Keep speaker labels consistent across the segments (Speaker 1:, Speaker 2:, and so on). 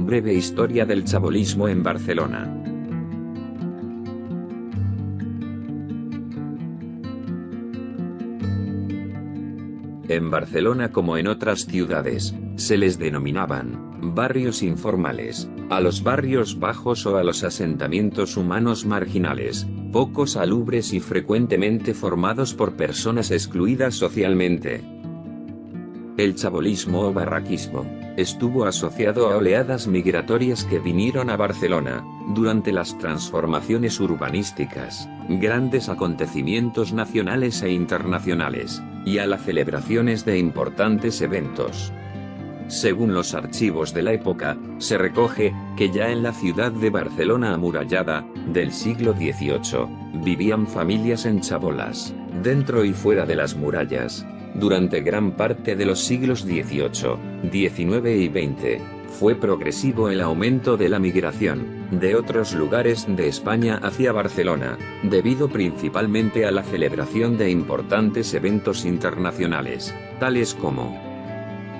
Speaker 1: breve historia del chabolismo en Barcelona. En Barcelona, como en otras ciudades, se les denominaban barrios informales a los barrios bajos o a los asentamientos humanos marginales, poco salubres y frecuentemente formados por personas excluidas socialmente. El chabolismo o barraquismo estuvo asociado a oleadas migratorias que vinieron a Barcelona durante las transformaciones urbanísticas, grandes acontecimientos nacionales e internacionales, y a las celebraciones de importantes eventos. Según los archivos de la época, se recoge que ya en la ciudad de Barcelona amurallada, del siglo XVIII, vivían familias en chabolas, dentro y fuera de las murallas. Durante gran parte de los siglos XVIII, XIX y XX, fue progresivo el aumento de la migración de otros lugares de España hacia Barcelona, debido principalmente a la celebración de importantes eventos internacionales, tales como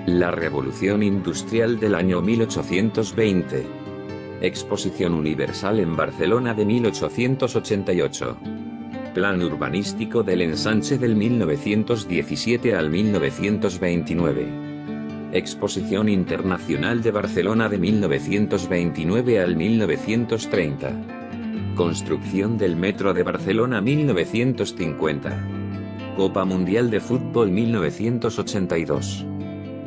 Speaker 1: la Revolución Industrial del año 1820, Exposición Universal en Barcelona de 1888, Plan Urbanístico del Ensanche del 1917 al 1929, Exposición Internacional de Barcelona de 1929 al 1930, Construcción del Metro de Barcelona 1950, Copa Mundial de Fútbol 1982,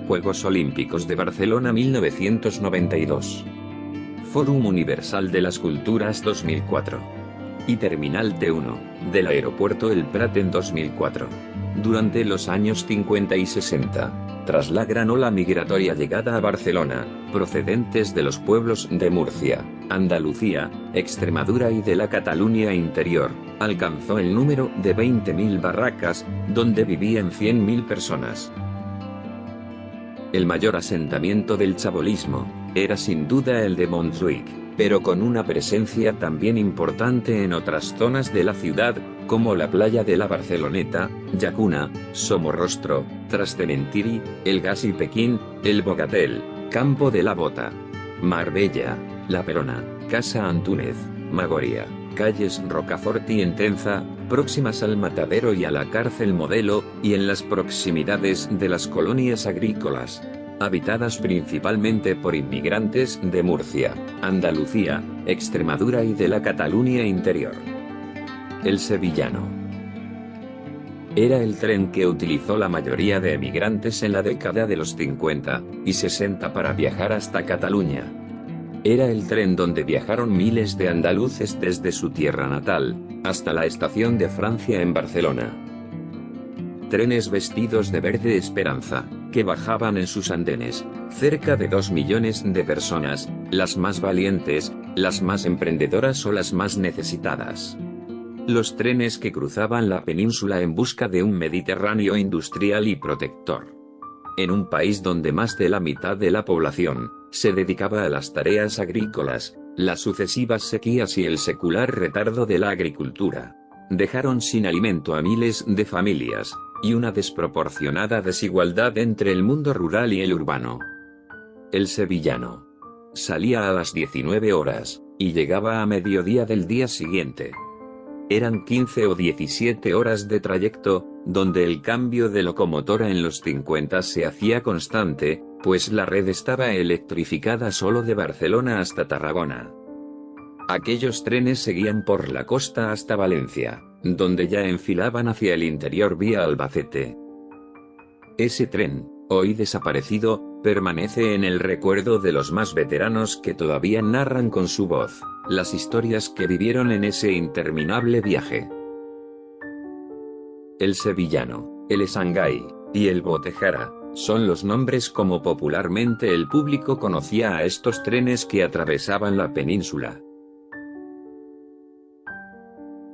Speaker 1: Juegos Olímpicos de Barcelona 1992, Fórum Universal de las Culturas 2004, y Terminal T1, del Aeropuerto El Prat en 2004. Durante los años 50 y 60, tras la gran ola migratoria llegada a Barcelona, procedentes de los pueblos de Murcia, Andalucía, Extremadura y de la Cataluña interior, alcanzó el número de 20.000 barracas, donde vivían 100.000 personas. El mayor asentamiento del chabolismo era sin duda el de Montjuïc, pero con una presencia también importante en otras zonas de la ciudad, como la playa de la Barceloneta, Llacuna, Somorrostro, Trascementiri, El Gas y Pekín, El Bogatel, Campo de la Bota, Marbella, La Perona, Casa Antúnez, Magoria, calles Rocafort y Entenza, próximas al Matadero y a la cárcel Modelo, y en las proximidades de las colonias agrícolas, habitadas principalmente por inmigrantes de Murcia, Andalucía, Extremadura y de la Cataluña interior. El sevillano era el tren que utilizó la mayoría de emigrantes en la década de los 50 y 60 para viajar hasta Cataluña. Era el tren donde viajaron miles de andaluces desde su tierra natal hasta la estación de Francia en Barcelona. Trenes vestidos de verde esperanza, que bajaban en sus andenes, cerca de 2 millones de personas, las más valientes, las más emprendedoras o las más necesitadas. Los trenes que cruzaban la península en busca de un Mediterráneo industrial y protector. En un país donde más de la mitad de la población se dedicaba a las tareas agrícolas, las sucesivas sequías y el secular retardo de la agricultura dejaron sin alimento a miles de familias, y una desproporcionada desigualdad entre el mundo rural y el urbano. El sevillano salía a las 19 horas, y llegaba a mediodía del día siguiente. Eran 15 o 17 horas de trayecto, donde el cambio de locomotora en los 50 se hacía constante, pues la red estaba electrificada solo de Barcelona hasta Tarragona. Aquellos trenes seguían por la costa hasta Valencia, donde ya enfilaban hacia el interior vía Albacete. Ese tren, hoy desaparecido, permanece en el recuerdo de los más veteranos que todavía narran con su voz las historias que vivieron en ese interminable viaje. El sevillano, el Esangay y el Botejara son los nombres como popularmente el público conocía a estos trenes que atravesaban la península.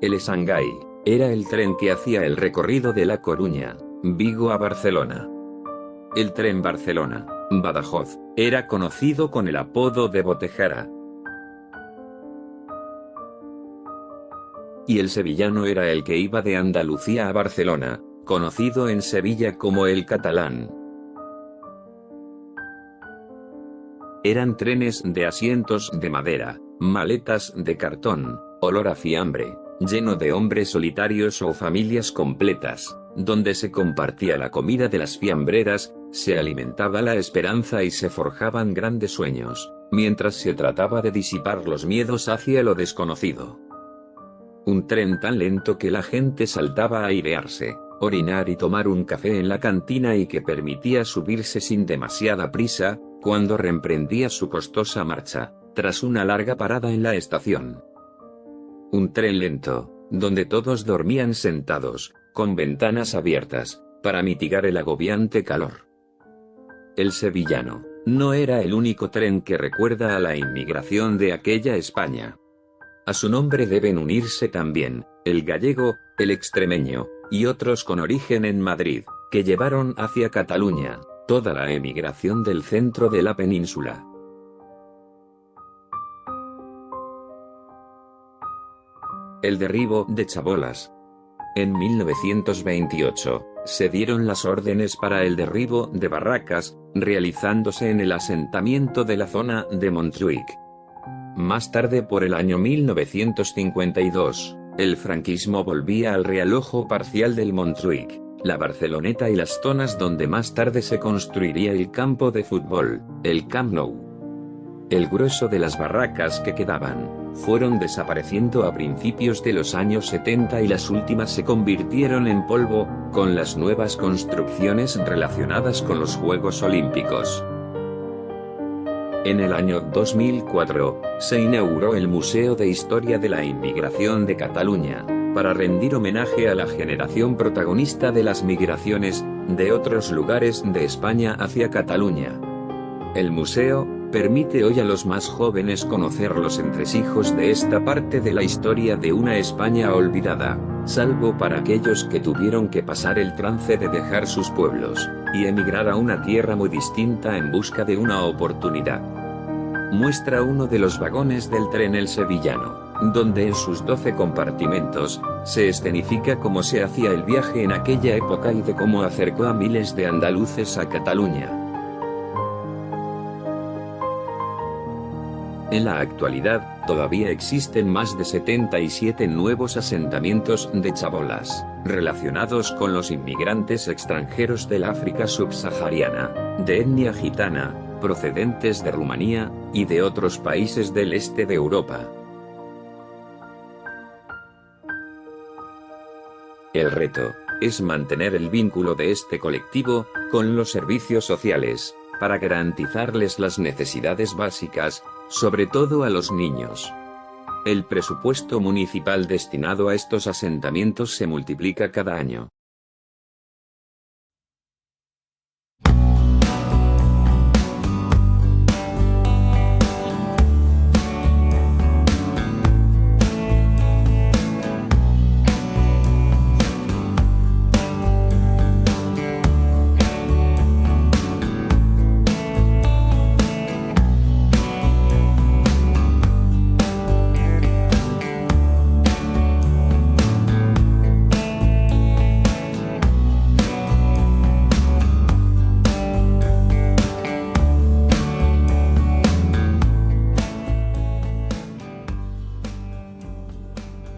Speaker 1: El Esangay era el tren que hacía el recorrido de La Coruña, Vigo a Barcelona. El tren Barcelona-Badajoz era conocido con el apodo de Botejara. Y el sevillano era el que iba de Andalucía a Barcelona, conocido en Sevilla como el catalán. Eran trenes de asientos de madera, maletas de cartón, olor a fiambre, lleno de hombres solitarios o familias completas, donde se compartía la comida de las fiambreras, se alimentaba la esperanza y se forjaban grandes sueños, mientras se trataba de disipar los miedos hacia lo desconocido. Un tren tan lento que la gente saltaba a airearse, orinar y tomar un café en la cantina y que permitía subirse sin demasiada prisa, cuando reemprendía su costosa marcha, tras una larga parada en la estación. Un tren lento, donde todos dormían sentados, con ventanas abiertas, para mitigar el agobiante calor. El sevillano no era el único tren que recuerda a la inmigración de aquella España. A su nombre deben unirse también el gallego, el extremeño, y otros con origen en Madrid, que llevaron hacia Cataluña toda la emigración del centro de la península. El derribo de Chabolas. En 1928, se dieron las órdenes para el derribo de barracas, realizándose en el asentamiento de la zona de Montjuïc. Más tarde, por el año 1952, el franquismo volvía al realojo parcial del Montjuïc, la Barceloneta y las zonas donde más tarde se construiría el campo de fútbol, el Camp Nou. El grueso de las barracas que quedaban fueron desapareciendo a principios de los años 70 y las últimas se convirtieron en polvo, con las nuevas construcciones relacionadas con los Juegos Olímpicos. En el año 2004, se inauguró el Museo de Historia de la Inmigración de Cataluña, para rendir homenaje a la generación protagonista de las migraciones de otros lugares de España hacia Cataluña. El museo permite hoy a los más jóvenes conocer los entresijos de esta parte de la historia de una España olvidada, salvo para aquellos que tuvieron que pasar el trance de dejar sus pueblos y emigrar a una tierra muy distinta en busca de una oportunidad. Muestra uno de los vagones del tren El Sevillano, donde en sus 12 compartimentos, se escenifica cómo se hacía el viaje en aquella época y de cómo acercó a miles de andaluces a Cataluña. En la actualidad, todavía existen más de 77 nuevos asentamientos de chabolas, relacionados con los inmigrantes extranjeros del África subsahariana, de etnia gitana, procedentes de Rumanía, y de otros países del este de Europa. El reto es mantener el vínculo de este colectivo con los servicios sociales, para garantizarles las necesidades básicas, sobre todo a los niños. El presupuesto municipal destinado a estos asentamientos se multiplica cada año.